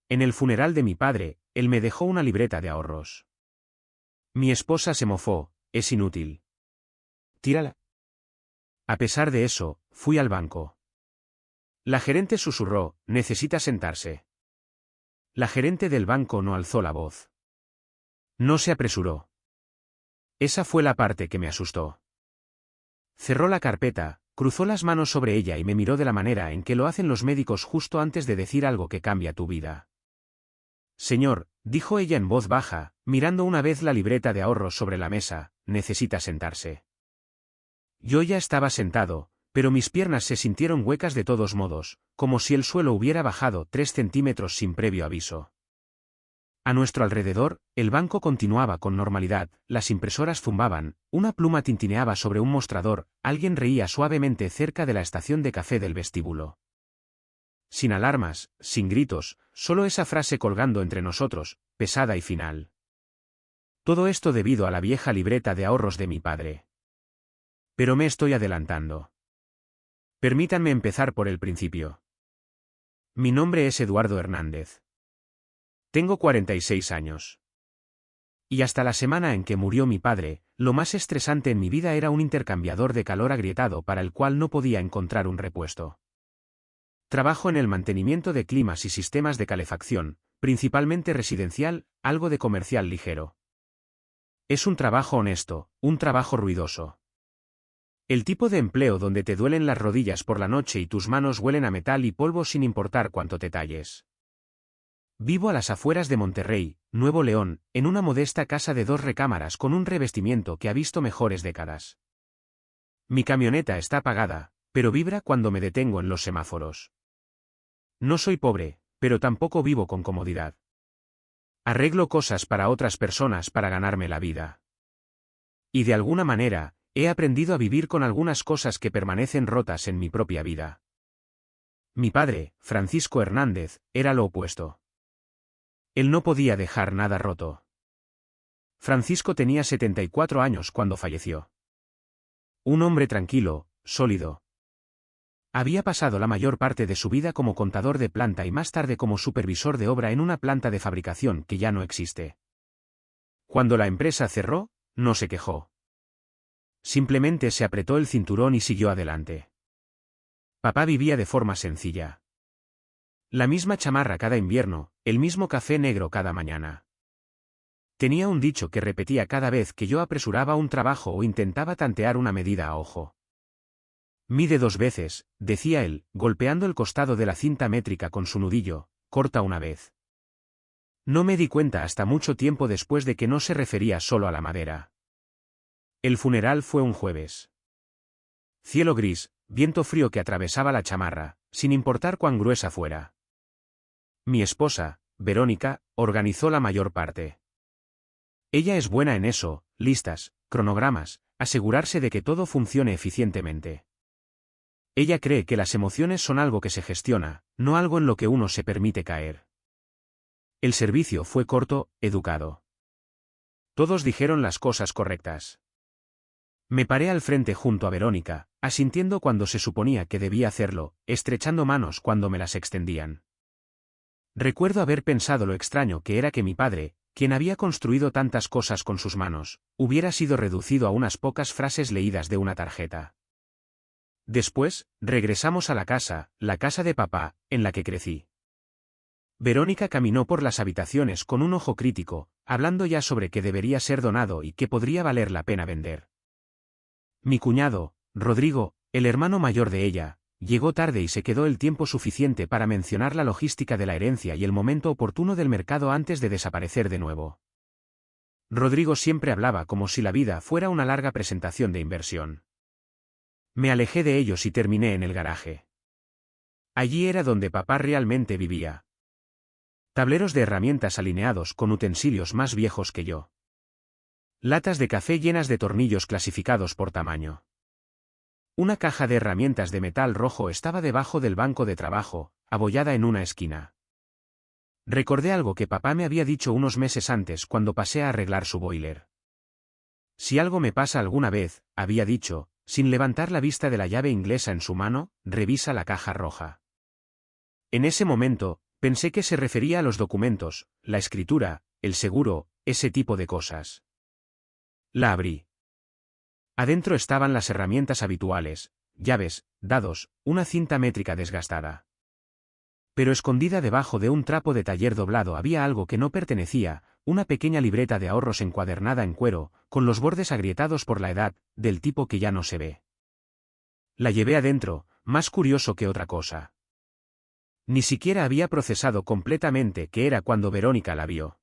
En el funeral de mi padre, él me dejó una libreta de ahorros. Mi esposa se mofó, es inútil. Tírala. A pesar de eso, fui al banco. La gerente susurró, necesita sentarse. La gerente del banco no alzó la voz. No se apresuró. Esa fue la parte que me asustó. Cerró la carpeta, cruzó las manos sobre ella y me miró de la manera en que lo hacen los médicos justo antes de decir algo que cambia tu vida. Señor, dijo ella en voz baja, mirando una vez la libreta de ahorros sobre la mesa, necesita sentarse. Yo ya estaba sentado, pero mis piernas se sintieron huecas de todos modos, como si el suelo hubiera bajado 3 centímetros sin previo aviso. A nuestro alrededor, el banco continuaba con normalidad, las impresoras zumbaban, una pluma tintineaba sobre un mostrador, alguien reía suavemente cerca de la estación de café del vestíbulo. Sin alarmas, sin gritos, solo esa frase colgando entre nosotros, pesada y final. Todo esto debido a la vieja libreta de ahorros de mi padre. Pero me estoy adelantando. Permítanme empezar por el principio. Mi nombre es Eduardo Hernández. Tengo 46 años. Y hasta la semana en que murió mi padre, lo más estresante en mi vida era un intercambiador de calor agrietado para el cual no podía encontrar un repuesto. Trabajo en el mantenimiento de climas y sistemas de calefacción, principalmente residencial, algo de comercial ligero. Es un trabajo honesto, un trabajo ruidoso. El tipo de empleo donde te duelen las rodillas por la noche y tus manos huelen a metal y polvo sin importar cuánto te talles. Vivo a las afueras de Monterrey, Nuevo León, en una modesta casa de 2 recámaras con un revestimiento que ha visto mejores décadas. Mi camioneta está apagada, pero vibra cuando me detengo en los semáforos. No soy pobre, pero tampoco vivo con comodidad. Arreglo cosas para otras personas para ganarme la vida. Y de alguna manera, he aprendido a vivir con algunas cosas que permanecen rotas en mi propia vida. Mi padre, Francisco Hernández, era lo opuesto. Él no podía dejar nada roto. Francisco tenía 74 años cuando falleció. Un hombre tranquilo, sólido. Había pasado la mayor parte de su vida como contador de planta y más tarde como supervisor de obra en una planta de fabricación que ya no existe. Cuando la empresa cerró, no se quejó. Simplemente se apretó el cinturón y siguió adelante. Papá vivía de forma sencilla. La misma chamarra cada invierno, el mismo café negro cada mañana. Tenía un dicho que repetía cada vez que yo apresuraba un trabajo o intentaba tantear una medida a ojo. Mide 2 veces, decía él, golpeando el costado de la cinta métrica con su nudillo, corta una vez. No me di cuenta hasta mucho tiempo después de que no se refería solo a la madera. El funeral fue un jueves. Cielo gris, viento frío que atravesaba la chamarra, sin importar cuán gruesa fuera. Mi esposa, Verónica, organizó la mayor parte. Ella es buena en eso, listas, cronogramas, asegurarse de que todo funcione eficientemente. Ella cree que las emociones son algo que se gestiona, no algo en lo que uno se permite caer. El servicio fue corto, educado. Todos dijeron las cosas correctas. Me paré al frente junto a Verónica, asintiendo cuando se suponía que debía hacerlo, estrechando manos cuando me las extendían. Recuerdo haber pensado lo extraño que era que mi padre, quien había construido tantas cosas con sus manos, hubiera sido reducido a unas pocas frases leídas de una tarjeta. Después, regresamos a la casa de papá, en la que crecí. Verónica caminó por las habitaciones con un ojo crítico, hablando ya sobre que debería ser donado y que podría valer la pena vender. Mi cuñado, Rodrigo, el hermano mayor de ella, llegó tarde y se quedó el tiempo suficiente para mencionar la logística de la herencia y el momento oportuno del mercado antes de desaparecer de nuevo. Rodrigo siempre hablaba como si la vida fuera una larga presentación de inversión. Me alejé de ellos y terminé en el garaje. Allí era donde papá realmente vivía. Tableros de herramientas alineados con utensilios más viejos que yo. Latas de café llenas de tornillos clasificados por tamaño. Una caja de herramientas de metal rojo estaba debajo del banco de trabajo, abollada en una esquina. Recordé algo que papá me había dicho unos meses antes cuando pasé a arreglar su boiler. Si algo me pasa alguna vez, había dicho, sin levantar la vista de la llave inglesa en su mano, revisa la caja roja. En ese momento, Pensé que se refería a los documentos, la escritura, el seguro, ese tipo de cosas. La abrí. Adentro estaban las herramientas habituales, llaves, dados, una cinta métrica desgastada. Pero escondida debajo de un trapo de taller doblado había algo que no pertenecía, una pequeña libreta de ahorros encuadernada en cuero, con los bordes agrietados por la edad, del tipo que ya no se ve. La llevé adentro, más curioso que otra cosa. Ni siquiera había procesado completamente qué era cuando Verónica la vio.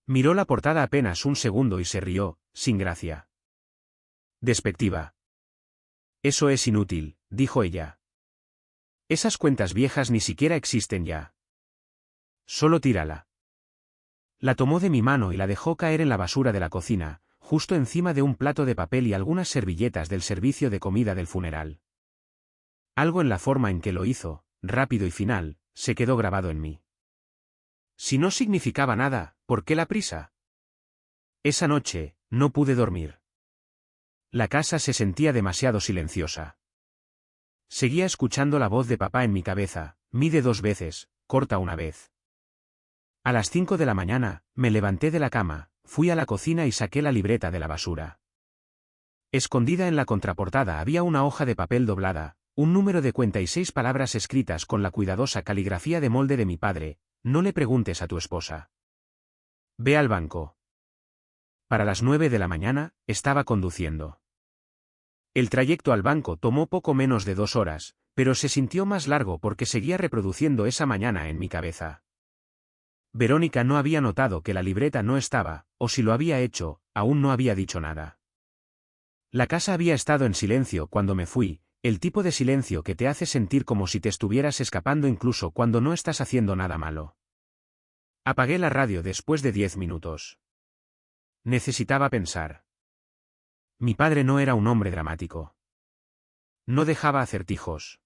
Miró la portada apenas un segundo y se rió, sin gracia. Despectiva. Eso es inútil, dijo ella. Esas cuentas viejas ni siquiera existen ya. Solo tírala. La tomó de mi mano y la dejó caer en la basura de la cocina, justo encima de un plato de papel y algunas servilletas del servicio de comida del funeral. Algo en la forma en que lo hizo, rápido y final, se quedó grabado en mí. Si no significaba nada, ¿por qué la prisa? Esa noche, no pude dormir. La casa se sentía demasiado silenciosa. Seguía escuchando la voz de papá en mi cabeza, mide 2 veces, corta una vez. A las 5 de la mañana, me levanté de la cama, fui a la cocina y saqué la libreta de la basura. Escondida en la contraportada había una hoja de papel doblada, un número de 46 palabras escritas con la cuidadosa caligrafía de molde de mi padre: no le preguntes a tu esposa. Ve al banco. Para las 9 de la mañana, estaba conduciendo. El trayecto al banco tomó poco menos de 2 horas, pero se sintió más largo porque seguía reproduciendo esa mañana en mi cabeza. Verónica no había notado que la libreta no estaba, o si lo había hecho, aún no había dicho nada. La casa había estado en silencio cuando me fui, el tipo de silencio que te hace sentir como si te estuvieras escapando incluso cuando no estás haciendo nada malo. Apagué la radio después de 10 minutos. Necesitaba pensar. Mi padre no era un hombre dramático. No dejaba acertijos.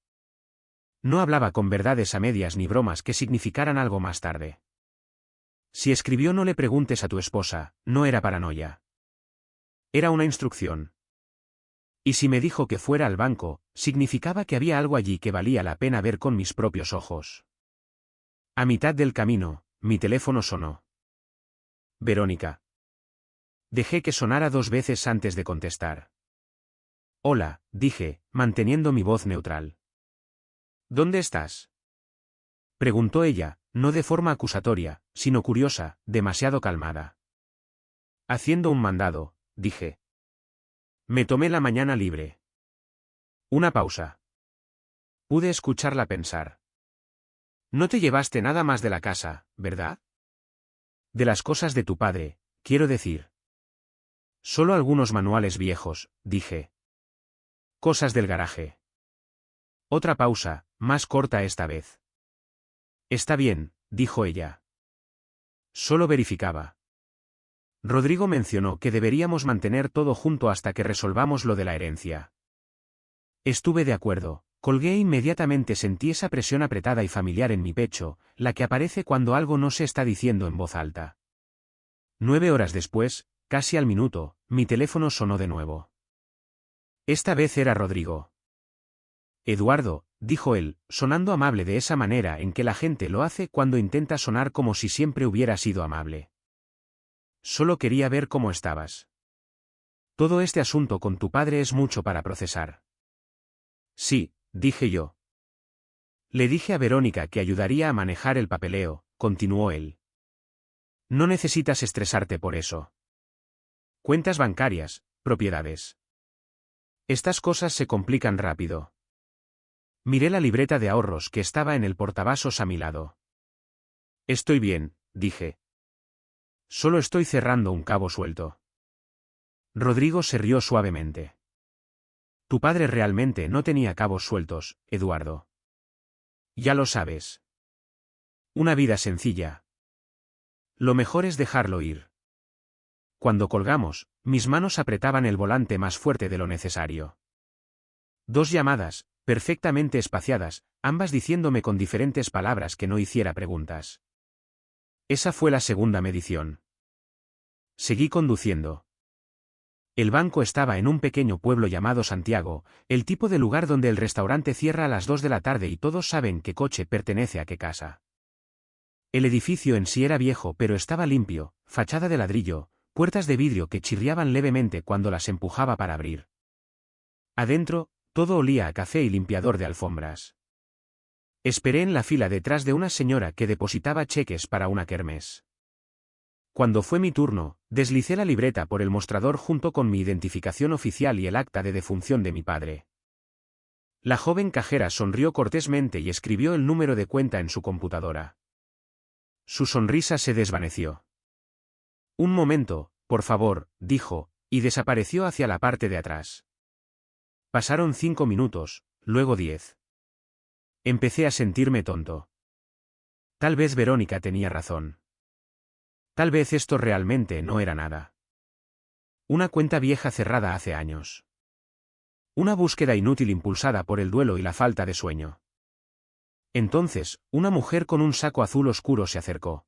No hablaba con verdades a medias ni bromas que significaran algo más tarde. Si escribió "no le preguntes a tu esposa", no era paranoia. Era una instrucción. Y si me dijo que fuera al banco, significaba que había algo allí que valía la pena ver con mis propios ojos. A mitad del camino, mi teléfono sonó. Verónica. Dejé que sonara 2 veces antes de contestar. Hola, dije, manteniendo mi voz neutral. ¿Dónde estás? Preguntó ella, no de forma acusatoria, sino curiosa, demasiado calmada. Haciendo un mandado, dije. Me tomé la mañana libre. Una pausa. Pude escucharla pensar. No te llevaste nada más de la casa, ¿verdad? De las cosas de tu padre, quiero decir. Solo algunos manuales viejos, dije. Cosas del garaje. Otra pausa, más corta esta vez. Está bien, dijo ella. Solo verificaba. Rodrigo mencionó que deberíamos mantener todo junto hasta que resolvamos lo de la herencia. Estuve de acuerdo, colgué e inmediatamente sentí esa presión apretada y familiar en mi pecho, la que aparece cuando algo no se está diciendo en voz alta. 9 horas después, casi al minuto, mi teléfono sonó de nuevo. Esta vez era Rodrigo. Eduardo, dijo él, sonando amable de esa manera en que la gente lo hace cuando intenta sonar como si siempre hubiera sido amable. Solo quería ver cómo estabas. Todo este asunto con tu padre es mucho para procesar. Sí, dije yo. Le dije a Verónica que ayudaría a manejar el papeleo, continuó él. No necesitas estresarte por eso. Cuentas bancarias, propiedades. Estas cosas se complican rápido. Miré la libreta de ahorros que estaba en el portavasos a mi lado. Estoy bien, dije. Solo estoy cerrando un cabo suelto. Rodrigo se rió suavemente. Tu padre realmente no tenía cabos sueltos, Eduardo. Ya lo sabes. Una vida sencilla. Lo mejor es dejarlo ir. Cuando colgamos, mis manos apretaban el volante más fuerte de lo necesario. 2 llamadas, perfectamente espaciadas, ambas diciéndome con diferentes palabras que no hiciera preguntas. Esa fue la segunda medición. Seguí conduciendo. El banco estaba en un pequeño pueblo llamado Santiago, el tipo de lugar donde el restaurante cierra a las 2 de la tarde y todos saben qué coche pertenece a qué casa. El edificio en sí era viejo pero estaba limpio, fachada de ladrillo, puertas de vidrio que chirriaban levemente cuando las empujaba para abrir. Adentro, todo olía a café y limpiador de alfombras. Esperé en la fila detrás de una señora que depositaba cheques para una kermés. Cuando fue mi turno, deslicé la libreta por el mostrador junto con mi identificación oficial y el acta de defunción de mi padre. La joven cajera sonrió cortésmente y escribió el número de cuenta en su computadora. Su sonrisa se desvaneció. Un momento, por favor, dijo, y desapareció hacia la parte de atrás. Pasaron 5 minutos, luego 10. Empecé a sentirme tonto. Tal vez Verónica tenía razón. Tal vez esto realmente no era nada. Una cuenta vieja cerrada hace años. Una búsqueda inútil impulsada por el duelo y la falta de sueño. Entonces, una mujer con un saco azul oscuro se acercó.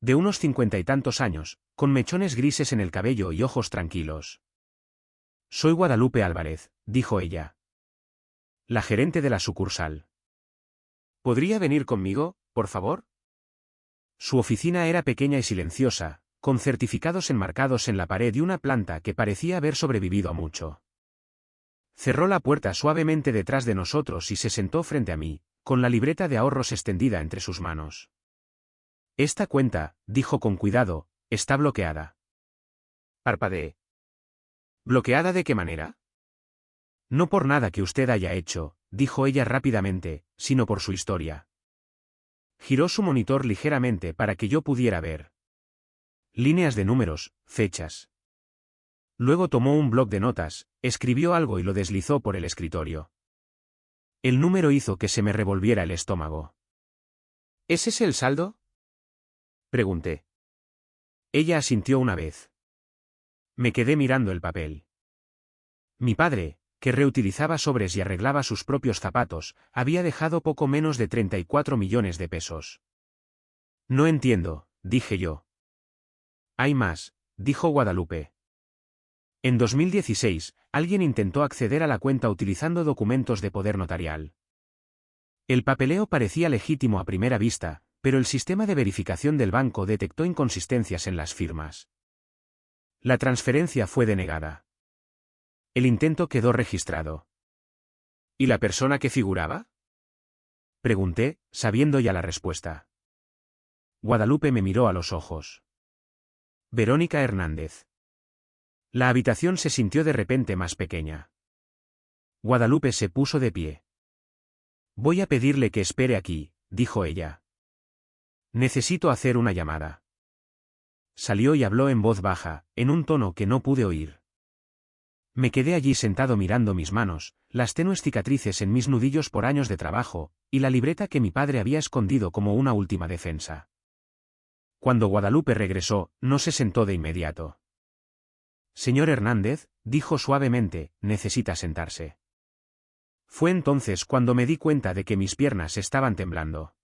De unos 50 y tantos años, con mechones grises en el cabello y ojos tranquilos. Soy Guadalupe Álvarez, dijo ella. La gerente de la sucursal. ¿Podría venir conmigo, por favor? Su oficina era pequeña y silenciosa, con certificados enmarcados en la pared y una planta que parecía haber sobrevivido a mucho. Cerró la puerta suavemente detrás de nosotros y se sentó frente a mí, con la libreta de ahorros extendida entre sus manos. Esta cuenta, dijo con cuidado, está bloqueada. Parpadeé. ¿Bloqueada de qué manera? No por nada que usted haya hecho, dijo ella rápidamente, sino por su historia. Giró su monitor ligeramente para que yo pudiera ver. Líneas de números, fechas. Luego tomó un bloc de notas, escribió algo y lo deslizó por el escritorio. El número hizo que se me revolviera el estómago. ¿Es ese el saldo? Pregunté. Ella asintió una vez. Me quedé mirando el papel. Mi padre, que reutilizaba sobres y arreglaba sus propios zapatos, había dejado poco menos de 34 millones de pesos. No entiendo, dije yo. Hay más, dijo Guadalupe. En 2016, alguien intentó acceder a la cuenta utilizando documentos de poder notarial. El papeleo parecía legítimo a primera vista, pero el sistema de verificación del banco detectó inconsistencias en las firmas. La transferencia fue denegada. El intento quedó registrado. ¿Y la persona que figuraba? Pregunté, sabiendo ya la respuesta. Guadalupe me miró a los ojos. Verónica Hernández. La habitación se sintió de repente más pequeña. Guadalupe se puso de pie. Voy a pedirle que espere aquí, dijo ella. Necesito hacer una llamada. Salió y habló en voz baja, en un tono que no pude oír. Me quedé allí sentado mirando mis manos, las tenues cicatrices en mis nudillos por años de trabajo, y la libreta que mi padre había escondido como una última defensa. Cuando Guadalupe regresó, no se sentó de inmediato. Señor Hernández, dijo suavemente, necesita sentarse. Fue entonces cuando me di cuenta de que mis piernas estaban temblando.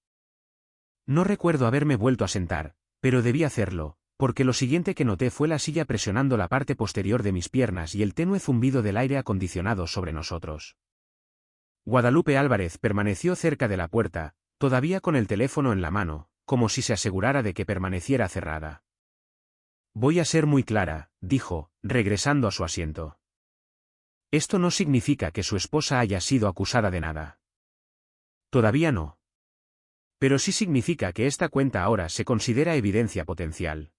No recuerdo haberme vuelto a sentar, pero debí hacerlo, porque lo siguiente que noté fue la silla presionando la parte posterior de mis piernas y el tenue zumbido del aire acondicionado sobre nosotros. Guadalupe Álvarez permaneció cerca de la puerta, todavía con el teléfono en la mano, como si se asegurara de que permaneciera cerrada. Voy a ser muy clara, dijo, regresando a su asiento. Esto no significa que su esposa haya sido acusada de nada. Todavía no. Pero sí significa que esta cuenta ahora se considera evidencia potencial.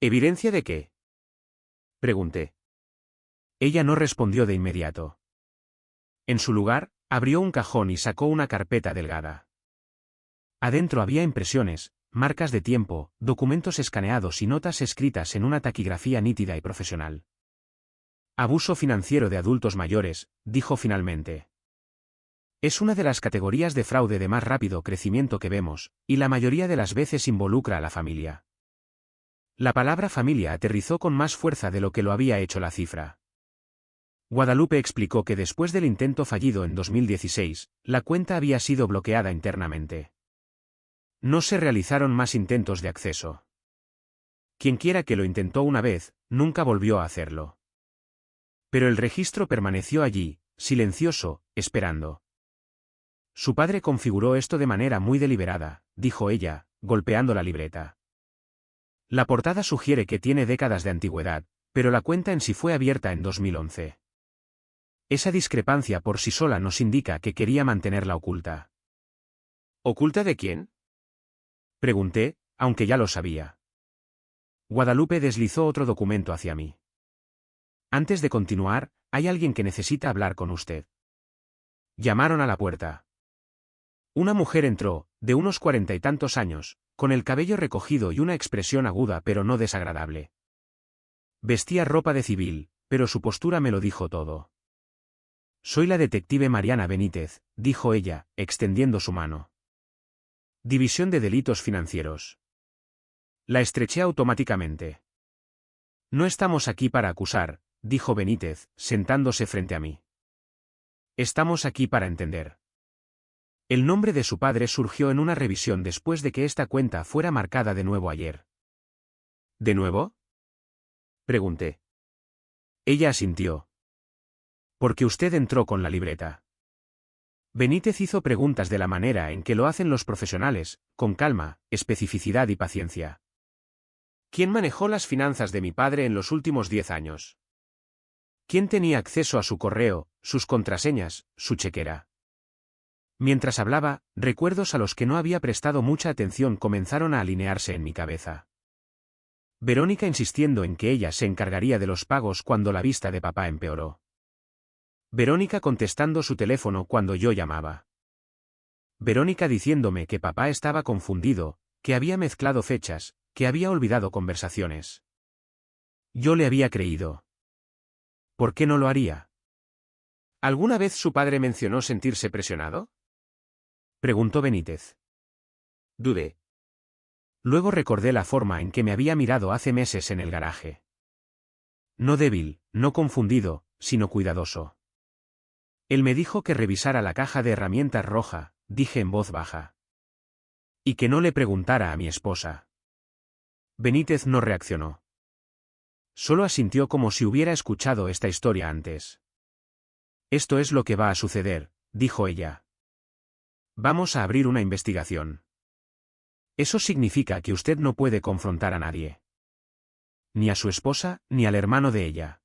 ¿Evidencia de qué? Pregunté. Ella no respondió de inmediato. En su lugar, abrió un cajón y sacó una carpeta delgada. Adentro había impresiones, marcas de tiempo, documentos escaneados y notas escritas en una taquigrafía nítida y profesional. Abuso financiero de adultos mayores, dijo finalmente. Es una de las categorías de fraude de más rápido crecimiento que vemos, y la mayoría de las veces involucra a la familia. La palabra familia aterrizó con más fuerza de lo que lo había hecho la cifra. Guadalupe explicó que después del intento fallido en 2016, la cuenta había sido bloqueada internamente. No se realizaron más intentos de acceso. Quienquiera que lo intentó una vez, nunca volvió a hacerlo. Pero el registro permaneció allí, silencioso, esperando. Su padre configuró esto de manera muy deliberada, dijo ella, golpeando la libreta. La portada sugiere que tiene décadas de antigüedad, pero la cuenta en sí fue abierta en 2011. Esa discrepancia por sí sola nos indica que quería mantenerla oculta. ¿Oculta de quién? Pregunté, aunque ya lo sabía. Guadalupe deslizó otro documento hacia mí. Antes de continuar, hay alguien que necesita hablar con usted. Llamaron a la puerta. Una mujer entró, de unos 40 y tantos años, con el cabello recogido y una expresión aguda pero no desagradable. Vestía ropa de civil, pero su postura me lo dijo todo. Soy la detective Mariana Benítez, dijo ella, extendiendo su mano. División de Delitos Financieros. La estreché automáticamente. No estamos aquí para acusar, dijo Benítez, sentándose frente a mí. Estamos aquí para entender. El nombre de su padre surgió en una revisión después de que esta cuenta fuera marcada de nuevo ayer. ¿De nuevo? Pregunté. Ella asintió. Porque usted entró con la libreta. Benítez hizo preguntas de la manera en que lo hacen los profesionales, con calma, especificidad y paciencia. ¿Quién manejó las finanzas de mi padre en los últimos 10 años? ¿Quién tenía acceso a su correo, sus contraseñas, su chequera? Mientras hablaba, recuerdos a los que no había prestado mucha atención comenzaron a alinearse en mi cabeza. Verónica insistiendo en que ella se encargaría de los pagos cuando la vista de papá empeoró. Verónica contestando su teléfono cuando yo llamaba. Verónica diciéndome que papá estaba confundido, que había mezclado fechas, que había olvidado conversaciones. Yo le había creído. ¿Por qué no lo haría? ¿Alguna vez su padre mencionó sentirse presionado? Preguntó Benítez. Dudé. Luego recordé la forma en que me había mirado hace meses en el garaje. No débil, no confundido, sino cuidadoso. Él me dijo que revisara la caja de herramientas roja, dije en voz baja. Y que no le preguntara a mi esposa. Benítez no reaccionó. Solo asintió como si hubiera escuchado esta historia antes. Esto es lo que va a suceder, dijo ella. Vamos a abrir una investigación. Eso significa que usted no puede confrontar a nadie. Ni a su esposa, ni al hermano de ella.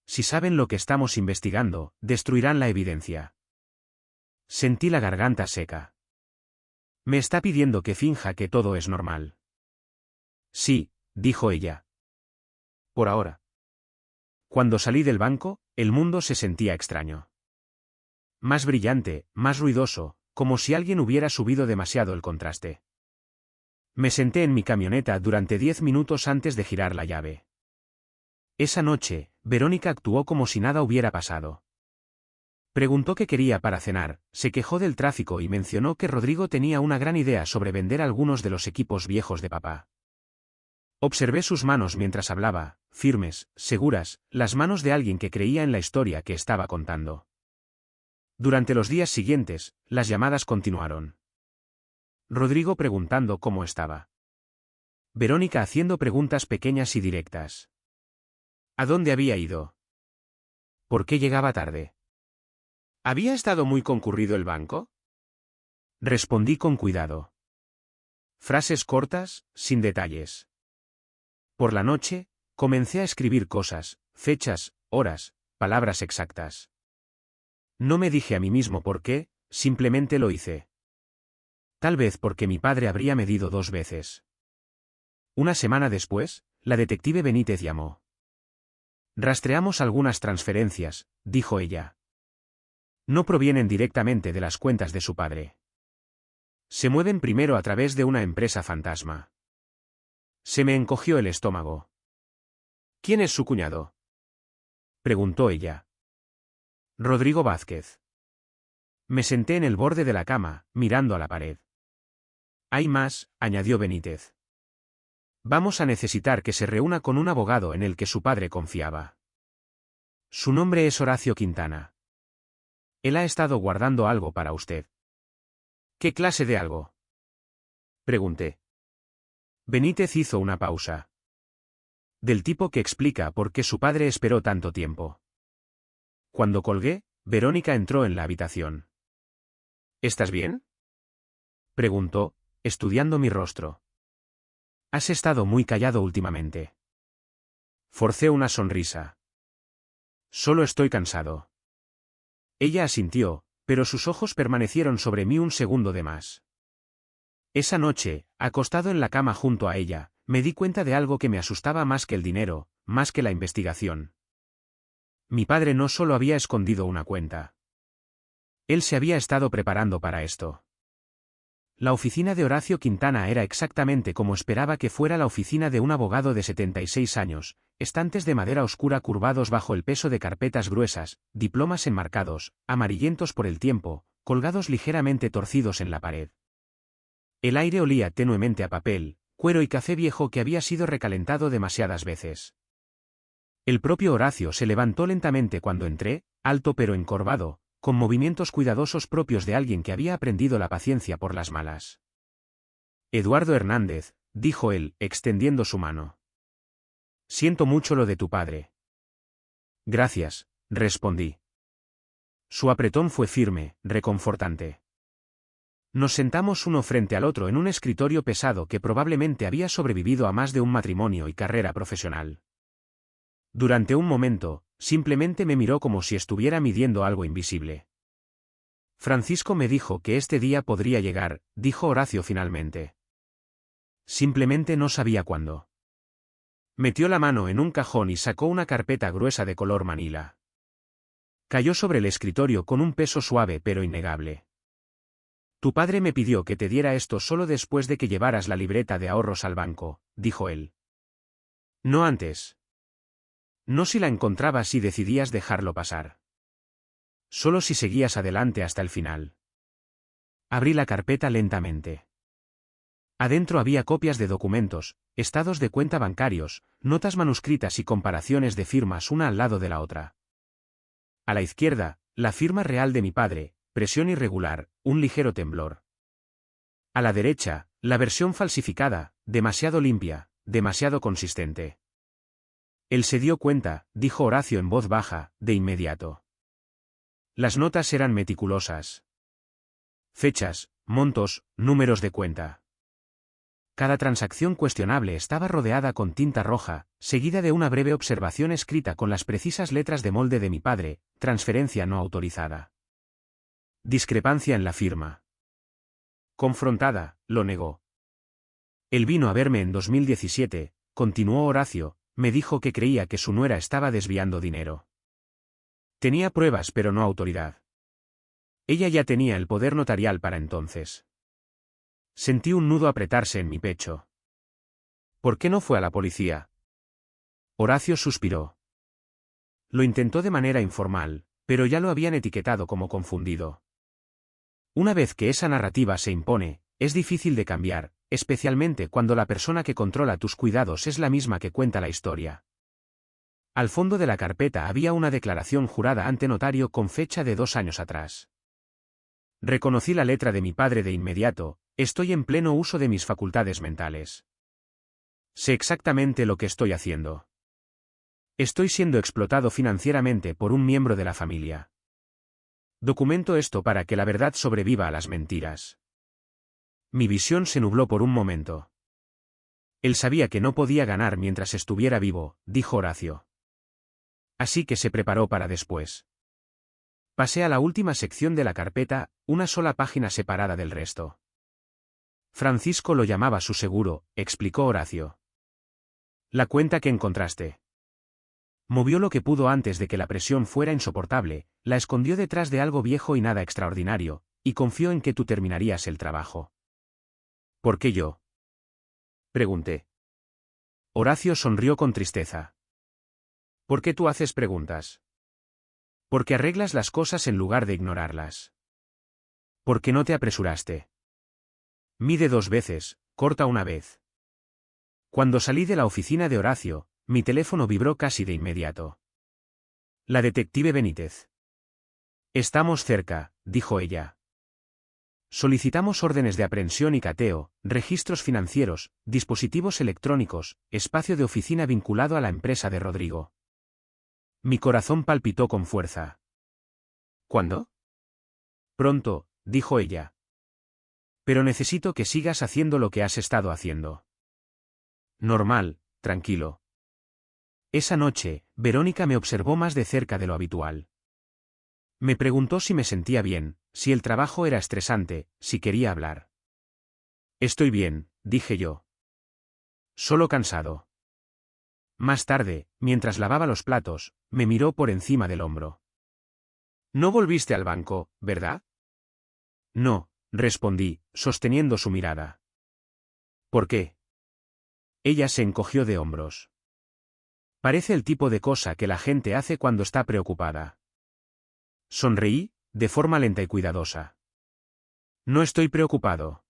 Si saben lo que estamos investigando, destruirán la evidencia. Sentí la garganta seca. Me está pidiendo que finja que todo es normal. Sí, dijo ella. Por ahora. Cuando salí del banco, el mundo se sentía extraño. Más brillante, más ruidoso, como si alguien hubiera subido demasiado el contraste. Me senté en mi camioneta durante 10 minutos antes de girar la llave. Esa noche, Verónica actuó como si nada hubiera pasado. Preguntó qué quería para cenar, se quejó del tráfico y mencionó que Rodrigo tenía una gran idea sobre vender algunos de los equipos viejos de papá. Observé sus manos mientras hablaba, firmes, seguras, las manos de alguien que creía en la historia que estaba contando. Durante los días siguientes, las llamadas continuaron. Rodrigo preguntando cómo estaba. Verónica haciendo preguntas pequeñas y directas. ¿A dónde había ido? ¿Por qué llegaba tarde? ¿Había estado muy concurrido el banco? Respondí con cuidado. Frases cortas, sin detalles. Por la noche, comencé a escribir cosas, fechas, horas, palabras exactas. No me dije a mí mismo por qué, simplemente lo hice. Tal vez porque mi padre habría medido 2 veces. Una semana después, la detective Benítez llamó. Rastreamos algunas transferencias, dijo ella. No provienen directamente de las cuentas de su padre. Se mueven primero a través de una empresa fantasma. Se me encogió el estómago. ¿Quién es su cuñado? Preguntó ella. Rodrigo Vázquez. Me senté en el borde de la cama, mirando a la pared. Hay más, añadió Benítez. Vamos a necesitar que se reúna con un abogado en el que su padre confiaba. Su nombre es Horacio Quintana. Él ha estado guardando algo para usted. ¿Qué clase de algo? Pregunté. Benítez hizo una pausa. Del tipo que explica por qué su padre esperó tanto tiempo. Cuando colgué, Verónica entró en la habitación. ¿Estás bien? Preguntó, estudiando mi rostro. Has estado muy callado últimamente. Forcé una sonrisa. Solo estoy cansado. Ella asintió, pero sus ojos permanecieron sobre mí un segundo de más. Esa noche, acostado en la cama junto a ella, me di cuenta de algo que me asustaba más que el dinero, más que la investigación. Mi padre no solo había escondido una cuenta. Él se había estado preparando para esto. La oficina de Horacio Quintana era exactamente como esperaba que fuera la oficina de un abogado de 76 años, estantes de madera oscura curvados bajo el peso de carpetas gruesas, diplomas enmarcados, amarillentos por el tiempo, colgados ligeramente torcidos en la pared. El aire olía tenuemente a papel, cuero y café viejo que había sido recalentado demasiadas veces. El propio Horacio se levantó lentamente cuando entré, alto pero encorvado, con movimientos cuidadosos propios de alguien que había aprendido la paciencia por las malas. Eduardo Hernández, dijo él, extendiendo su mano. Siento mucho lo de tu padre. Gracias, respondí. Su apretón fue firme, reconfortante. Nos sentamos uno frente al otro en un escritorio pesado que probablemente había sobrevivido a más de un matrimonio y carrera profesional. Durante un momento, simplemente me miró como si estuviera midiendo algo invisible. Francisco me dijo que este día podría llegar, dijo Horacio finalmente. Simplemente no sabía cuándo. Metió la mano en un cajón y sacó una carpeta gruesa de color manila. Cayó sobre el escritorio con un peso suave pero innegable. Tu padre me pidió que te diera esto solo después de que llevaras la libreta de ahorros al banco, dijo él. No antes. No si la encontrabas y decidías dejarlo pasar. Solo si seguías adelante hasta el final. Abrí la carpeta lentamente. Adentro había copias de documentos, estados de cuenta bancarios, notas manuscritas y comparaciones de firmas una al lado de la otra. A la izquierda, la firma real de mi padre, presión irregular, un ligero temblor. A la derecha, la versión falsificada, demasiado limpia, demasiado consistente. Él se dio cuenta, dijo Horacio en voz baja, de inmediato. Las notas eran meticulosas. Fechas, montos, números de cuenta. Cada transacción cuestionable estaba rodeada con tinta roja, seguida de una breve observación escrita con las precisas letras de molde de mi padre, transferencia no autorizada. Discrepancia en la firma. Confrontada, lo negó. Él vino a verme en 2017, continuó Horacio, me dijo que creía que su nuera estaba desviando dinero. Tenía pruebas pero no autoridad. Ella ya tenía el poder notarial para entonces. Sentí un nudo apretarse en mi pecho. ¿Por qué no fue a la policía? Horacio suspiró. Lo intentó de manera informal, pero ya lo habían etiquetado como confundido. Una vez que esa narrativa se impone, es difícil de cambiar, especialmente cuando la persona que controla tus cuidados es la misma que cuenta la historia. Al fondo de la carpeta había una declaración jurada ante notario con fecha de 2 años atrás. Reconocí la letra de mi padre de inmediato, estoy en pleno uso de mis facultades mentales. Sé exactamente lo que estoy haciendo. Estoy siendo explotado financieramente por un miembro de la familia. Documento esto para que la verdad sobreviva a las mentiras. Mi visión se nubló por un momento. Él sabía que no podía ganar mientras estuviera vivo, dijo Horacio. Así que se preparó para después. Pasé a la última sección de la carpeta, una sola página separada del resto. Francisco lo llamaba su seguro, explicó Horacio. La cuenta que encontraste. Movió lo que pudo antes de que la presión fuera insoportable, la escondió detrás de algo viejo y nada extraordinario, y confió en que tú terminarías el trabajo. ¿Por qué yo? Pregunté. Horacio sonrió con tristeza. ¿Por qué tú haces preguntas? Porque arreglas las cosas en lugar de ignorarlas. ¿Por qué no te apresuraste? Mide 2 veces, corta una vez. Cuando salí de la oficina de Horacio, mi teléfono vibró casi de inmediato. La detective Benítez. Estamos cerca, dijo ella. Solicitamos órdenes de aprehensión y cateo, registros financieros, dispositivos electrónicos, espacio de oficina vinculado a la empresa de Rodrigo. Mi corazón palpitó con fuerza. ¿Cuándo? Pronto, dijo ella. Pero necesito que sigas haciendo lo que has estado haciendo. Normal, tranquilo. Esa noche, Verónica me observó más de cerca de lo habitual. Me preguntó si me sentía bien, si el trabajo era estresante, si quería hablar. Estoy bien, dije yo. Solo cansado. Más tarde, mientras lavaba los platos, me miró por encima del hombro. No volviste al banco, ¿verdad? No, respondí, sosteniendo su mirada. ¿Por qué? Ella se encogió de hombros. Parece el tipo de cosa que la gente hace cuando está preocupada. Sonreí, de forma lenta y cuidadosa. No estoy preocupado.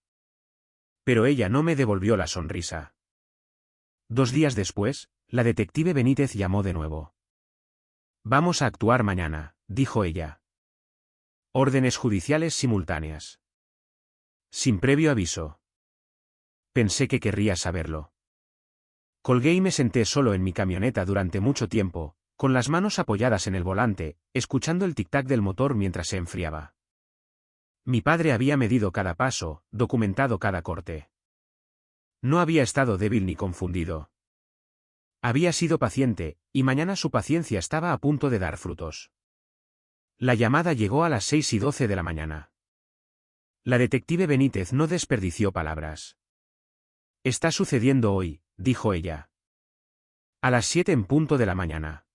Pero ella no me devolvió la sonrisa. 2 días después, la detective Benítez llamó de nuevo. Vamos a actuar mañana, dijo ella. Órdenes judiciales simultáneas. Sin previo aviso. Pensé que querría saberlo. Colgué y me senté solo en mi camioneta durante mucho tiempo, con las manos apoyadas en el volante, escuchando el tic-tac del motor mientras se enfriaba. Mi padre había medido cada paso, documentado cada corte. No había estado débil ni confundido. Había sido paciente, y mañana su paciencia estaba a punto de dar frutos. La llamada llegó a las 6:12 de la mañana. La detective Benítez no desperdició palabras. Está sucediendo hoy, dijo ella. A las 7 en punto de la mañana.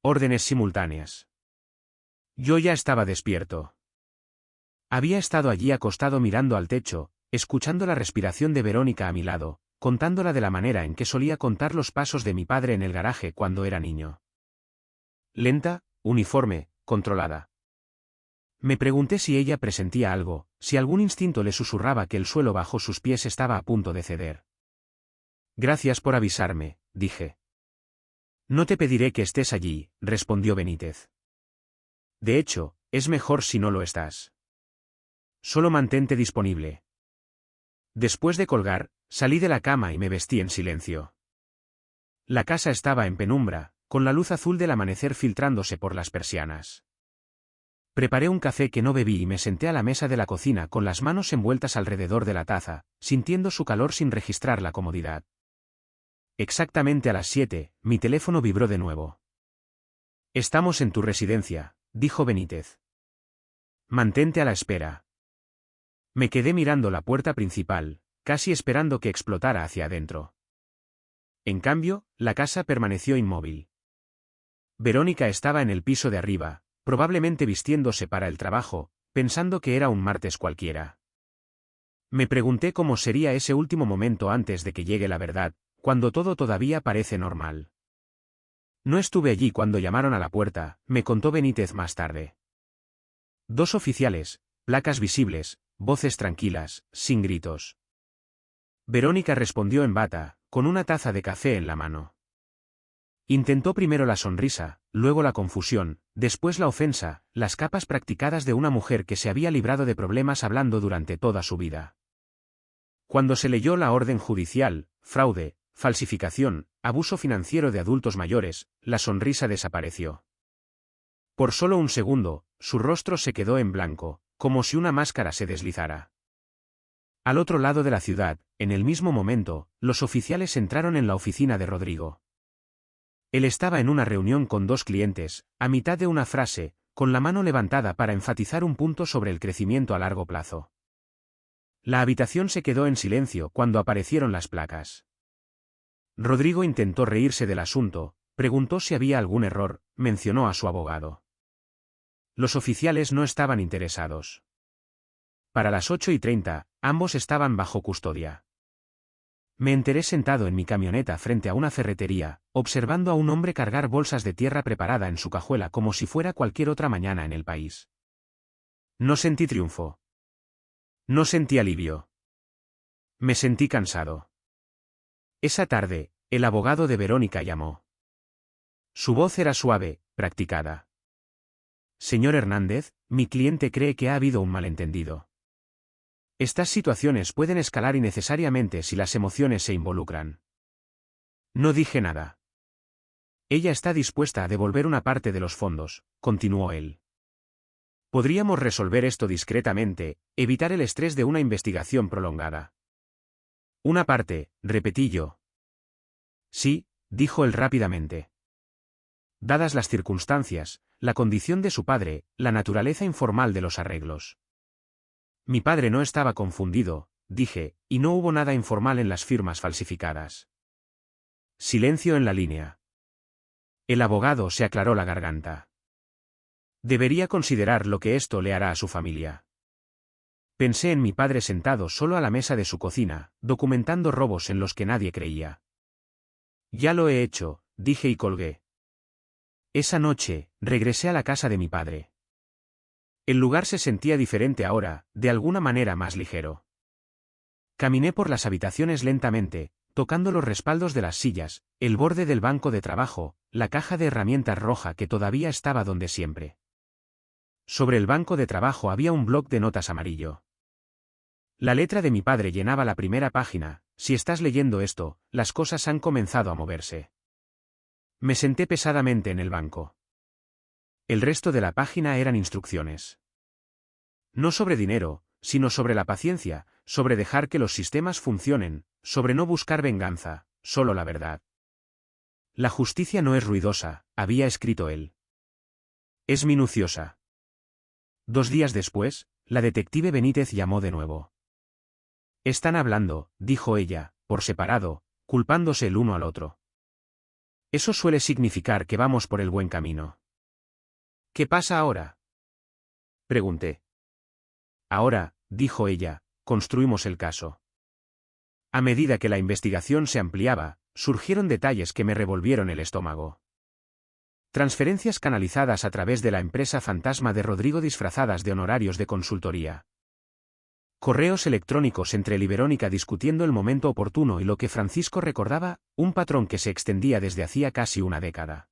Órdenes simultáneas. Yo ya estaba despierto. Había estado allí acostado mirando al techo, escuchando la respiración de Verónica a mi lado, contándola de la manera en que solía contar los pasos de mi padre en el garaje cuando era niño. Lenta, uniforme, controlada. Me pregunté si ella presentía algo, si algún instinto le susurraba que el suelo bajo sus pies estaba a punto de ceder. Gracias por avisarme, dije. No te pediré que estés allí, respondió Benítez. De hecho, es mejor si no lo estás. Solo mantente disponible. Después de colgar, salí de la cama y me vestí en silencio. La casa estaba en penumbra, con la luz azul del amanecer filtrándose por las persianas. Preparé un café que no bebí y me senté a la mesa de la cocina con las manos envueltas alrededor de la taza, sintiendo su calor sin registrar la comodidad. Exactamente a las 7, mi teléfono vibró de nuevo. Estamos en tu residencia, dijo Benítez. Mantente a la espera. Me quedé mirando la puerta principal, casi esperando que explotara hacia adentro. En cambio, la casa permaneció inmóvil. Verónica estaba en el piso de arriba, probablemente vistiéndose para el trabajo, pensando que era un martes cualquiera. Me pregunté cómo sería ese último momento antes de que llegue la verdad, cuando todo todavía parece normal. No estuve allí cuando llamaron a la puerta, me contó Benítez más tarde. 2 oficiales, placas visibles, voces tranquilas, sin gritos. Verónica respondió en bata, con una taza de café en la mano. Intentó primero la sonrisa, luego la confusión, después la ofensa, las capas practicadas de una mujer que se había librado de problemas hablando durante toda su vida. Cuando se leyó la orden judicial, fraude, falsificación, abuso financiero de adultos mayores, la sonrisa desapareció. Por solo un segundo, su rostro se quedó en blanco, como si una máscara se deslizara. Al otro lado de la ciudad, en el mismo momento, los oficiales entraron en la oficina de Rodrigo. Él estaba en una reunión con 2 clientes, a mitad de una frase, con la mano levantada para enfatizar un punto sobre el crecimiento a largo plazo. La habitación se quedó en silencio cuando aparecieron las placas. Rodrigo intentó reírse del asunto, preguntó si había algún error, mencionó a su abogado. Los oficiales no estaban interesados. Para las 8:30, ambos estaban bajo custodia. Me enteré sentado en mi camioneta frente a una ferretería, observando a un hombre cargar bolsas de tierra preparada en su cajuela como si fuera cualquier otra mañana en el país. No sentí triunfo. No sentí alivio. Me sentí cansado. Esa tarde, el abogado de Verónica llamó. Su voz era suave, practicada. Señor Hernández, mi cliente cree que ha habido un malentendido. Estas situaciones pueden escalar innecesariamente si las emociones se involucran. No dije nada. Ella está dispuesta a devolver una parte de los fondos, continuó él. Podríamos resolver esto discretamente, evitar el estrés de una investigación prolongada. Una parte, repetí yo. Sí, dijo él rápidamente. Dadas las circunstancias, la condición de su padre, la naturaleza informal de los arreglos. Mi padre no estaba confundido, dije, y no hubo nada informal en las firmas falsificadas. Silencio en la línea. El abogado se aclaró la garganta. Debería considerar lo que esto le hará a su familia. Pensé en mi padre sentado solo a la mesa de su cocina, documentando robos en los que nadie creía. Ya lo he hecho, dije y colgué. Esa noche, regresé a la casa de mi padre. El lugar se sentía diferente ahora, de alguna manera más ligero. Caminé por las habitaciones lentamente, tocando los respaldos de las sillas, el borde del banco de trabajo, la caja de herramientas roja que todavía estaba donde siempre. Sobre el banco de trabajo había un bloc de notas amarillo. La letra de mi padre llenaba la primera página. Si estás leyendo esto, las cosas han comenzado a moverse. Me senté pesadamente en el banco. El resto de la página eran instrucciones. No sobre dinero, sino sobre la paciencia, sobre dejar que los sistemas funcionen, sobre no buscar venganza, solo la verdad. La justicia no es ruidosa, había escrito él. Es minuciosa. 2 días después, la detective Benítez llamó de nuevo. Están hablando, dijo ella, por separado, culpándose el uno al otro. Eso suele significar que vamos por el buen camino. ¿Qué pasa ahora? Pregunté. Ahora, dijo ella, construimos el caso. A medida que la investigación se ampliaba, surgieron detalles que me revolvieron el estómago. Transferencias canalizadas a través de la empresa fantasma de Rodrigo disfrazadas de honorarios de consultoría. Correos electrónicos entre él y Verónica discutiendo el momento oportuno y lo que Francisco recordaba, un patrón que se extendía desde hacía casi una década.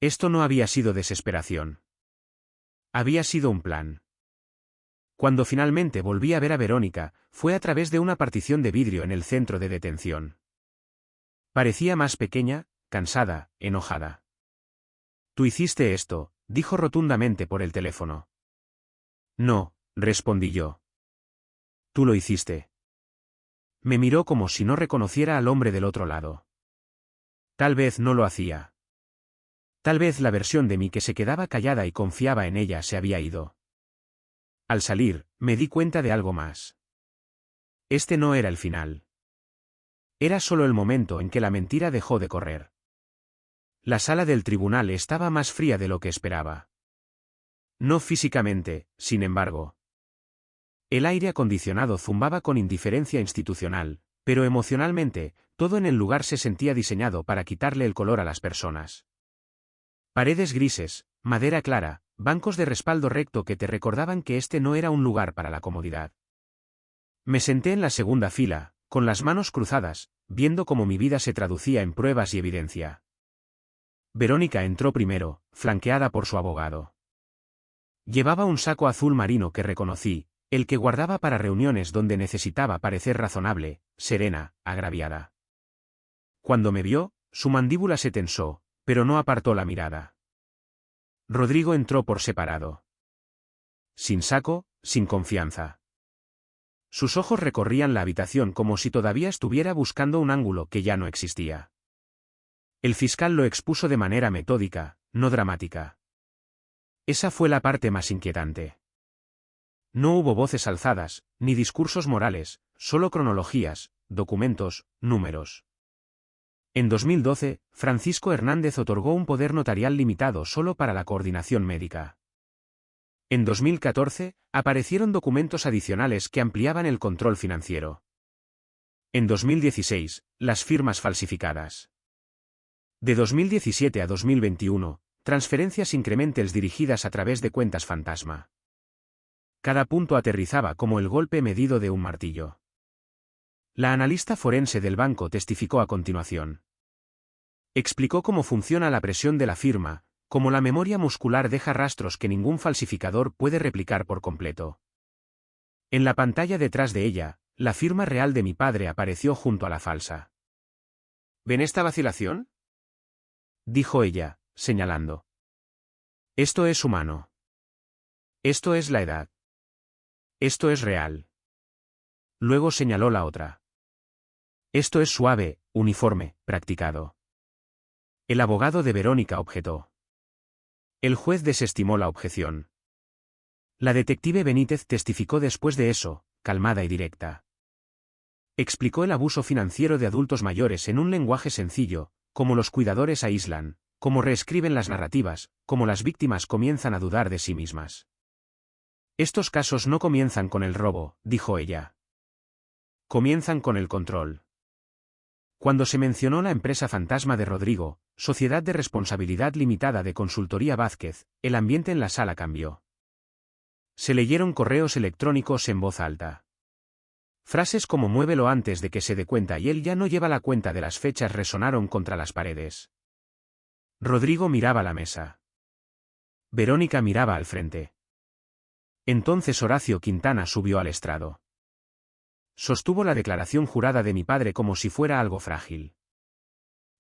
Esto no había sido desesperación. Había sido un plan. Cuando finalmente volví a ver a Verónica, fue a través de una partición de vidrio en el centro de detención. Parecía más pequeña, cansada, enojada. Tú hiciste esto, dijo rotundamente por el teléfono. No, respondí yo. Tú lo hiciste. Me miró como si no reconociera al hombre del otro lado. Tal vez no lo hacía. Tal vez la versión de mí que se quedaba callada y confiaba en ella se había ido. Al salir, me di cuenta de algo más. Este no era el final. Era solo el momento en que la mentira dejó de correr. La sala del tribunal estaba más fría de lo que esperaba. No físicamente, sin embargo. El aire acondicionado zumbaba con indiferencia institucional, pero emocionalmente, todo en el lugar se sentía diseñado para quitarle el color a las personas. Paredes grises, madera clara, bancos de respaldo recto que te recordaban que este no era un lugar para la comodidad. Me senté en la segunda fila, con las manos cruzadas, viendo cómo mi vida se traducía en pruebas y evidencia. Verónica entró primero, flanqueada por su abogado. Llevaba un saco azul marino que reconocí, el que guardaba para reuniones donde necesitaba parecer razonable, serena, agraviada. Cuando me vio, su mandíbula se tensó, pero no apartó la mirada. Rodrigo entró por separado. Sin saco, sin confianza. Sus ojos recorrían la habitación como si todavía estuviera buscando un ángulo que ya no existía. El fiscal lo expuso de manera metódica, no dramática. Esa fue la parte más inquietante. No hubo voces alzadas, ni discursos morales, solo cronologías, documentos, números. En 2012, Francisco Hernández otorgó un poder notarial limitado solo para la coordinación médica. En 2014, aparecieron documentos adicionales que ampliaban el control financiero. En 2016, las firmas falsificadas. De 2017 a 2021, transferencias incrementales dirigidas a través de cuentas fantasma. Cada punto aterrizaba como el golpe medido de un martillo. La analista forense del banco testificó a continuación. Explicó cómo funciona la presión de la firma, cómo la memoria muscular deja rastros que ningún falsificador puede replicar por completo. En la pantalla detrás de ella, la firma real de mi padre apareció junto a la falsa. ¿Ven esta vacilación?, dijo ella, señalando. Esto es humano. Esto es la edad. Esto es real. Luego señaló la otra. Esto es suave, uniforme, practicado. El abogado de Verónica objetó. El juez desestimó la objeción. La detective Benítez testificó después de eso, calmada y directa. Explicó el abuso financiero de adultos mayores en un lenguaje sencillo, como los cuidadores aíslan, cómo reescriben las narrativas, cómo las víctimas comienzan a dudar de sí mismas. Estos casos no comienzan con el robo, dijo ella. Comienzan con el control. Cuando se mencionó la empresa fantasma de Rodrigo, Sociedad de Responsabilidad Limitada de Consultoría Vázquez, el ambiente en la sala cambió. Se leyeron correos electrónicos en voz alta. Frases como muévelo antes de que se dé cuenta y él ya no lleva la cuenta de las fechas resonaron contra las paredes. Rodrigo miraba la mesa. Verónica miraba al frente. Entonces Horacio Quintana subió al estrado. Sostuvo la declaración jurada de mi padre como si fuera algo frágil.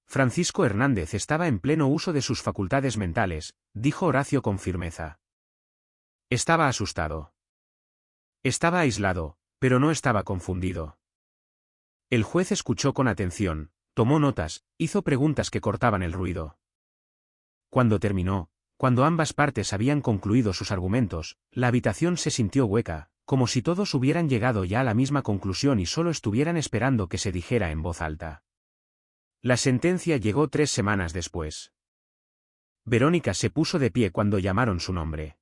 Francisco Hernández estaba en pleno uso de sus facultades mentales, dijo Horacio con firmeza. Estaba asustado. Estaba aislado, pero no estaba confundido. El juez escuchó con atención, tomó notas, hizo preguntas que cortaban el ruido. Cuando terminó, cuando ambas partes habían concluido sus argumentos, la habitación se sintió hueca, como si todos hubieran llegado ya a la misma conclusión y solo estuvieran esperando que se dijera en voz alta. La sentencia llegó 3 semanas después. Verónica se puso de pie cuando llamaron su nombre.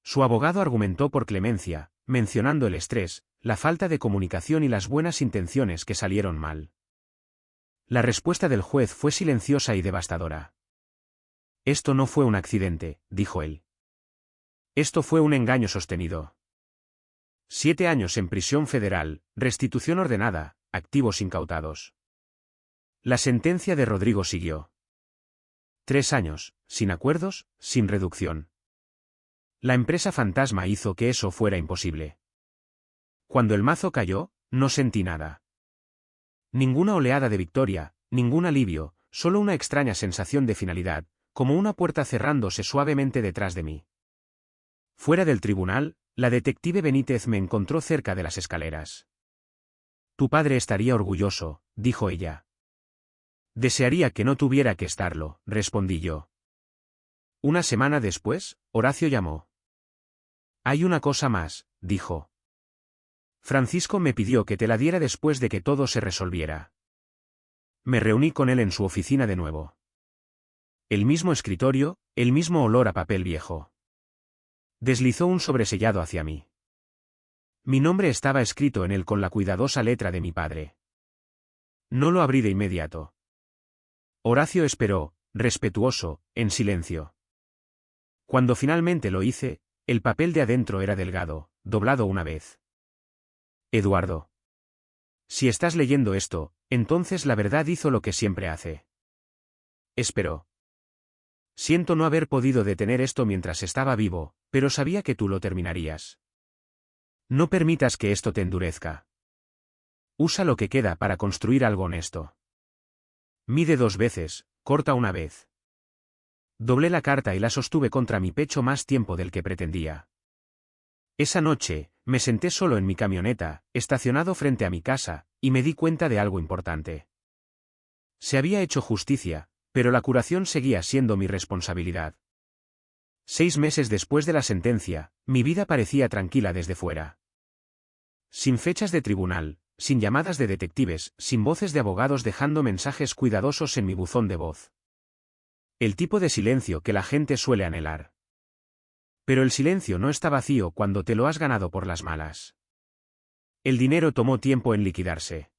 Su abogado argumentó por clemencia, mencionando el estrés, la falta de comunicación y las buenas intenciones que salieron mal. La respuesta del juez fue silenciosa y devastadora. Esto no fue un accidente, dijo él. Esto fue un engaño sostenido. 7 años en prisión federal, restitución ordenada, activos incautados. La sentencia de Rodrigo siguió. 3 años, sin acuerdos, sin reducción. La empresa fantasma hizo que eso fuera imposible. Cuando el mazo cayó, no sentí nada. Ninguna oleada de victoria, ningún alivio, solo una extraña sensación de finalidad, como una puerta cerrándose suavemente detrás de mí. Fuera del tribunal, la detective Benítez me encontró cerca de las escaleras. Tu padre estaría orgulloso, dijo ella. Desearía que no tuviera que estarlo, respondí yo. Una semana después, Horacio llamó. Hay una cosa más, dijo. Francisco me pidió que te la diera después de que todo se resolviera. Me reuní con él en su oficina de nuevo. El mismo escritorio, el mismo olor a papel viejo. Deslizó un sobresellado hacia mí. Mi nombre estaba escrito en él con la cuidadosa letra de mi padre. No lo abrí de inmediato. Horacio esperó, respetuoso, en silencio. Cuando finalmente lo hice, el papel de adentro era delgado, doblado una vez. Eduardo. Si estás leyendo esto, entonces la verdad hizo lo que siempre hace. Esperó. Siento no haber podido detener esto mientras estaba vivo, pero sabía que tú lo terminarías. No permitas que esto te endurezca. Usa lo que queda para construir algo honesto. Mide 2 veces, corta una vez. Doblé la carta y la sostuve contra mi pecho más tiempo del que pretendía. Esa noche, me senté solo en mi camioneta, estacionado frente a mi casa, y me di cuenta de algo importante. Se había hecho justicia, pero la curación seguía siendo mi responsabilidad. 6 meses después de la sentencia, mi vida parecía tranquila desde fuera. Sin fechas de tribunal, sin llamadas de detectives, sin voces de abogados dejando mensajes cuidadosos en mi buzón de voz. El tipo de silencio que la gente suele anhelar. Pero el silencio no está vacío cuando te lo has ganado por las malas. El dinero tomó tiempo en liquidarse.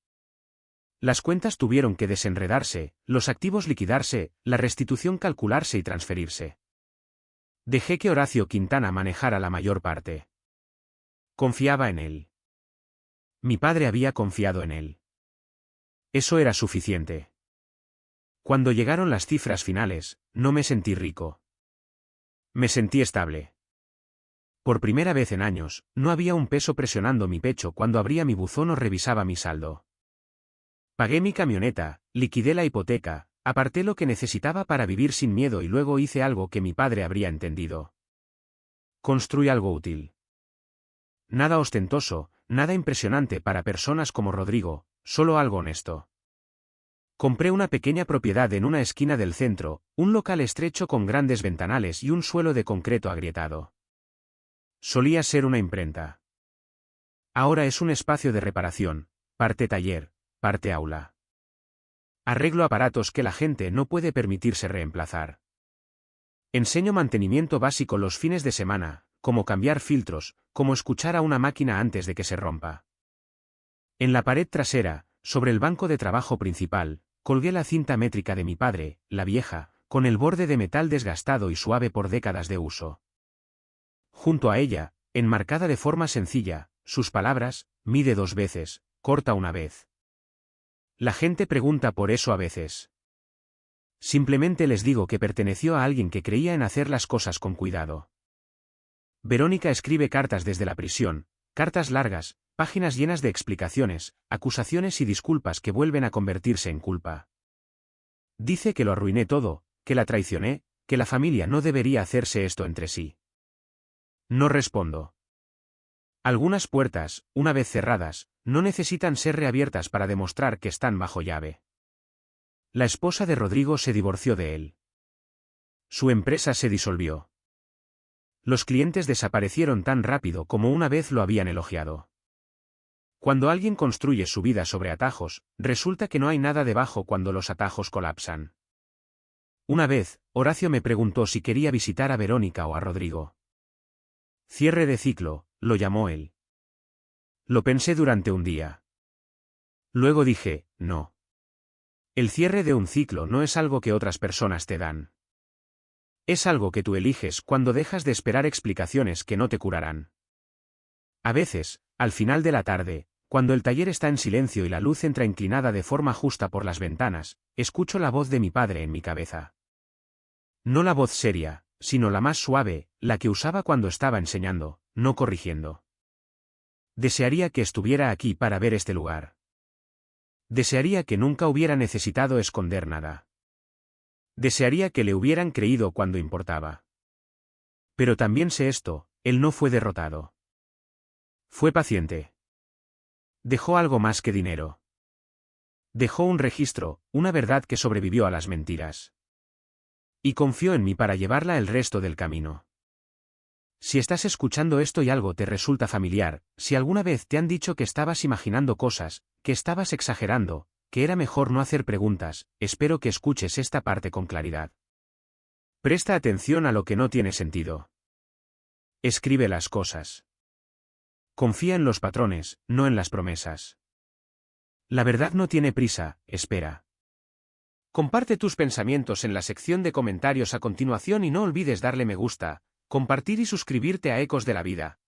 Las cuentas tuvieron que desenredarse, los activos liquidarse, la restitución calcularse y transferirse. Dejé que Horacio Quintana manejara la mayor parte. Confiaba en él. Mi padre había confiado en él. Eso era suficiente. Cuando llegaron las cifras finales, no me sentí rico. Me sentí estable. Por primera vez en años, no había un peso presionando mi pecho cuando abría mi buzón o revisaba mi saldo. Pagué mi camioneta, liquidé la hipoteca, aparté lo que necesitaba para vivir sin miedo y luego hice algo que mi padre habría entendido. Construye algo útil. Nada ostentoso, nada impresionante para personas como Rodrigo, solo algo honesto. Compré una pequeña propiedad en una esquina del centro, un local estrecho con grandes ventanales y un suelo de concreto agrietado. Solía ser una imprenta. Ahora es un espacio de reparación, parte taller, parte aula. Arreglo aparatos que la gente no puede permitirse reemplazar. Enseño mantenimiento básico los fines de semana, como cambiar filtros, como escuchar a una máquina antes de que se rompa. En la pared trasera, sobre el banco de trabajo principal, colgué la cinta métrica de mi padre, la vieja, con el borde de metal desgastado y suave por décadas de uso. Junto a ella, enmarcada de forma sencilla, sus palabras: mide 2 veces, corta una vez. La gente pregunta por eso a veces. Simplemente les digo que perteneció a alguien que creía en hacer las cosas con cuidado. Verónica escribe cartas desde la prisión, cartas largas, páginas llenas de explicaciones, acusaciones y disculpas que vuelven a convertirse en culpa. Dice que lo arruiné todo, que la traicioné, que la familia no debería hacerse esto entre sí. No respondo. Algunas puertas, una vez cerradas, no necesitan ser reabiertas para demostrar que están bajo llave. La esposa de Rodrigo se divorció de él. Su empresa se disolvió. Los clientes desaparecieron tan rápido como una vez lo habían elogiado. Cuando alguien construye su vida sobre atajos, resulta que no hay nada debajo cuando los atajos colapsan. Una vez, Horacio me preguntó si quería visitar a Verónica o a Rodrigo. Cierre de ciclo, lo llamó él. Lo pensé durante un día. Luego dije, no. El cierre de un ciclo no es algo que otras personas te dan. Es algo que tú eliges cuando dejas de esperar explicaciones que no te curarán. A veces, al final de la tarde, cuando el taller está en silencio y la luz entra inclinada de forma justa por las ventanas, escucho la voz de mi padre en mi cabeza. No la voz seria, sino la más suave, la que usaba cuando estaba enseñando, no corrigiendo. Desearía que estuviera aquí para ver este lugar. Desearía que nunca hubiera necesitado esconder nada. Desearía que le hubieran creído cuando importaba. Pero también sé esto: él no fue derrotado. Fue paciente. Dejó algo más que dinero. Dejó un registro, una verdad que sobrevivió a las mentiras. Y confió en mí para llevarla el resto del camino. Si estás escuchando esto y algo te resulta familiar, si alguna vez te han dicho que estabas imaginando cosas, que estabas exagerando, que era mejor no hacer preguntas, espero que escuches esta parte con claridad. Presta atención a lo que no tiene sentido. Escribe las cosas. Confía en los patrones, no en las promesas. La verdad no tiene prisa, espera. Comparte tus pensamientos en la sección de comentarios a continuación y no olvides darle me gusta, compartir y suscribirte a Ecos de la Vida.